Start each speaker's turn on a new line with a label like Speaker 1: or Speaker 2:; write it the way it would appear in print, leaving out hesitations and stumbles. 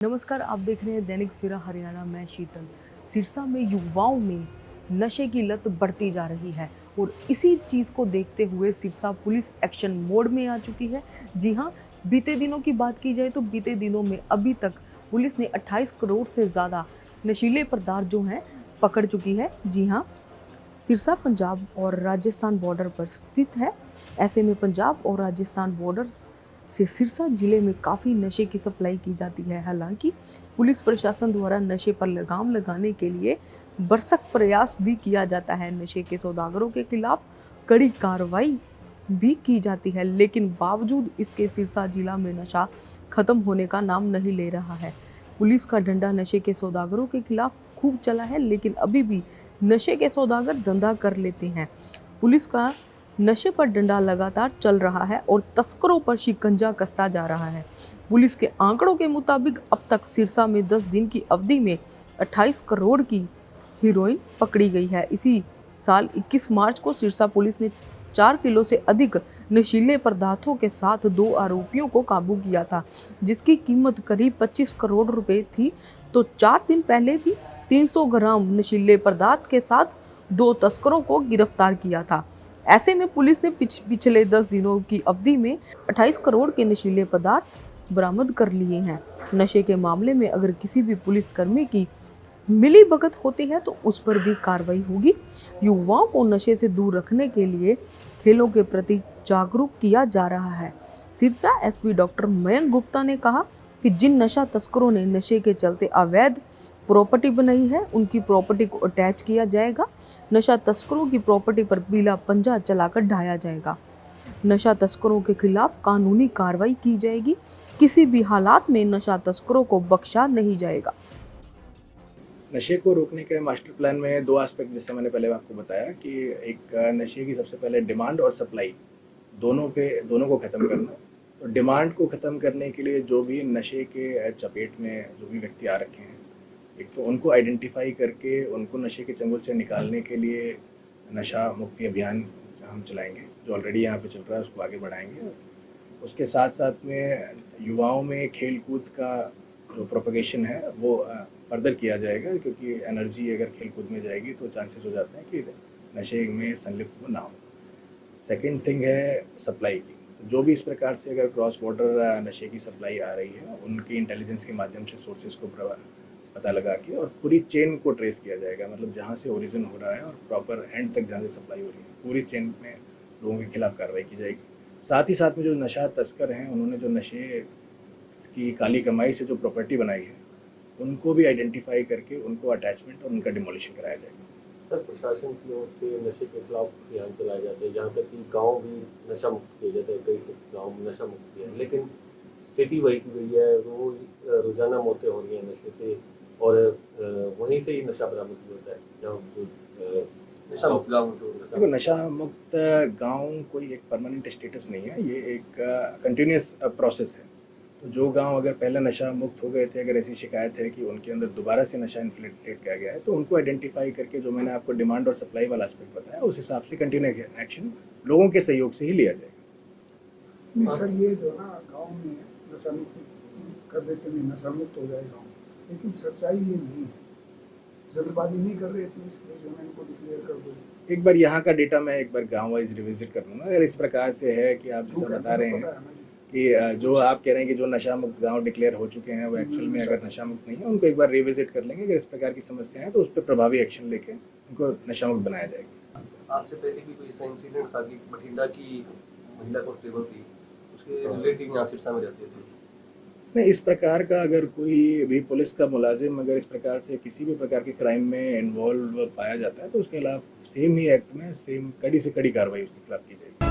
Speaker 1: नमस्कार, आप देख रहे हैं दैनिक सवेरा हरियाणा। मैं शीतल। सिरसा में युवाओं में नशे की लत बढ़ती जा रही है और इसी चीज़ को देखते हुए सिरसा पुलिस एक्शन मोड में आ चुकी है। जी हाँ, बीते दिनों की बात की जाए तो बीते दिनों में अभी तक पुलिस ने 28 करोड़ से ज़्यादा नशीले पदार्थ जो हैं पकड़ चुकी है। जी हाँ, सिरसा पंजाब और राजस्थान बॉर्डर पर स्थित है। ऐसे में पंजाब और राजस्थान बॉर्डर से सिरसा जिले में काफ़ी नशे की सप्लाई की जाती है। हालांकि पुलिस प्रशासन द्वारा नशे पर लगाम लगाने के लिए भरसक प्रयास भी किया जाता है। नशे के सौदागरों के खिलाफ कड़ी कार्रवाई भी की जाती है, लेकिन बावजूद इसके सिरसा जिला में नशा खत्म होने का नाम नहीं ले रहा है। पुलिस का डंडा नशे के सौदागरों के खिलाफ खूब चला है, लेकिन अभी भी नशे के सौदागर धंधा कर लेते हैं। पुलिस का नशे पर डंडा लगातार चल रहा है और तस्करों पर शिकंजा कसता जा रहा है। पुलिस के आंकड़ों के मुताबिक अब तक सिरसा में 10 दिन की अवधि में 28 करोड़ की हीरोइन पकड़ी गई है। इसी साल 21 मार्च को सिरसा पुलिस ने 4 किलो से अधिक नशीले पदार्थों के साथ 2 आरोपियों को काबू किया था, जिसकी कीमत करीब 25 करोड़ रुपए थी। तो 4 दिन पहले भी 300 ग्राम नशीले पदार्थ के साथ 2 तस्करों को गिरफ्तार किया था। ऐसे में पुलिस ने पिछले 10 दिनों की अवधि में 28 करोड़ के नशीले पदार्थ बरामद कर लिए हैं। नशे के मामले में अगर किसी भी पुलिसकर्मी की मिली भगत होती है तो उस पर भी कार्रवाई होगी। युवाओं को नशे से दूर रखने के लिए खेलों के प्रति जागरूक किया जा रहा है। सिरसा एसपी डॉक्टर मयंक गुप्ता ने कहा कि जिन नशा तस्करों ने नशे के चलते अवैध प्रॉपर्टी बनाई है, उनकी प्रॉपर्टी को अटैच किया जाएगा। नशा तस्करों की प्रॉपर्टी पर पीला पंजा चलाकर ढाया जाएगा। नशा तस्करों के खिलाफ कानूनी कार्रवाई की जाएगी। किसी भी हालात में नशा तस्करों को बख्शा नहीं जाएगा।
Speaker 2: नशे को रोकने के मास्टर प्लान में 2 एस्पेक्ट, जैसे मैंने पहले आपको बताया कि एक नशे की सबसे पहले डिमांड और सप्लाई दोनों को ख़त्म करना। तो डिमांड को ख़त्म करने के लिए जो भी नशे के चपेट में जो भी व्यक्ति आ रखे हैं, एक तो उनको आइडेंटिफाई करके उनको नशे के चंगुल से निकालने के लिए नशा मुक्ति अभियान हम चलाएंगे, जो ऑलरेडी यहाँ पे चल रहा है उसको आगे बढ़ाएंगे। उसके साथ साथ में युवाओं में खेल कूद का जो प्रोपगेशन है वो फर्दर किया जाएगा, क्योंकि एनर्जी अगर खेल कूद में जाएगी तो चांसेस हो जाते हैं कि नशे में संलिप्त ना हो। सेकंड थिंग है सप्लाई की। जो भी इस प्रकार से अगर क्रॉस बॉर्डर नशे की सप्लाई आ रही है, उनकी इंटेलिजेंस के माध्यम से सोर्सेज को पता लगा के और पूरी चेन को ट्रेस किया जाएगा, मतलब जहाँ से ओरिजिन हो रहा है और प्रॉपर एंड तक जहाँ से सप्लाई हो रही है, पूरी चेन में लोगों के खिलाफ कार्रवाई की जाएगी। साथ ही साथ में जो नशा तस्कर हैं, उन्होंने जो नशे की काली कमाई से जो प्रॉपर्टी बनाई है, उनको भी आइडेंटिफाई करके उनको अटैचमेंट और उनका डिमोलिशन कराया जाएगा।
Speaker 3: सर, प्रशासन की ओर से नशे के खिलाफ अभियान चलाए जाते हैं, जहाँ तक कि गांव भी नशा मुक्त किया जाता है, कई गांव में नशा मुक्त किया है, लेकिन स्थिति वही की गई है। रोजाना मौतें हो रही हैं नशे से, और वहीं से ही नशा बरामद होता है।
Speaker 2: देखो, नशा मुक्त गांव कोई एक परमानेंट स्टेटस नहीं है, ये एक कंटिन्यूस प्रोसेस है। तो जो गांव अगर पहले नशा मुक्त हो गए थे, अगर ऐसी शिकायत है कि उनके अंदर दोबारा से नशा इन्फ्लेट किया गया है, तो उनको आइडेंटिफाई करके, जो मैंने आपको डिमांड और सप्लाई वाला एस्पेक्ट बताया, उस हिसाब से कंटिन्यू एक्शन लोगों के सहयोग से ही लिया जाएगा।
Speaker 4: सर, ये जो ना गाँव में नशा मुक्त कर देते हैं, नशा मुक्त हो जाए गाँव, लेकिन सच्चाई ये नहीं है। जल्दबाजी नहीं कर रहे थे, इसलिए जो है इनको डिक्लेयर कर दो।
Speaker 2: एक बार यहाँ का डेटा मैं एक बार गाँव वाइज रिविजिट कर लूँगा। अगर इस प्रकार से है कि आप जैसा बता रहे हैं कि जो आप कह रहे हैं कि जो नशा मुक्त गांव डिक्लेयर हो चुके हैं वो एक्चुअल में अगर नशा मुक्त नहीं है, उनको एक बार रिविजिट कर लेंगे। अगर इस प्रकार की समस्या है तो उस पर प्रभावी एक्शन लेके उनको नशा मुक्त बनाया जाएगा।
Speaker 3: आपसे पहले भी कोई ऐसा इंसिडेंट था कि बठिंडा की महिला कांस्टेबल थी, उसके रिलेटिव यहाँ सिरसा में रहते थे?
Speaker 2: नहीं, इस प्रकार का अगर कोई भी पुलिस का मुलाजिम अगर इस प्रकार से किसी भी प्रकार के क्राइम में इन्वॉल्व पाया जाता है तो उसके खिलाफ सेम ही एक्ट में सेम कड़ी से कड़ी कार्रवाई उसके खिलाफ की जाएगी।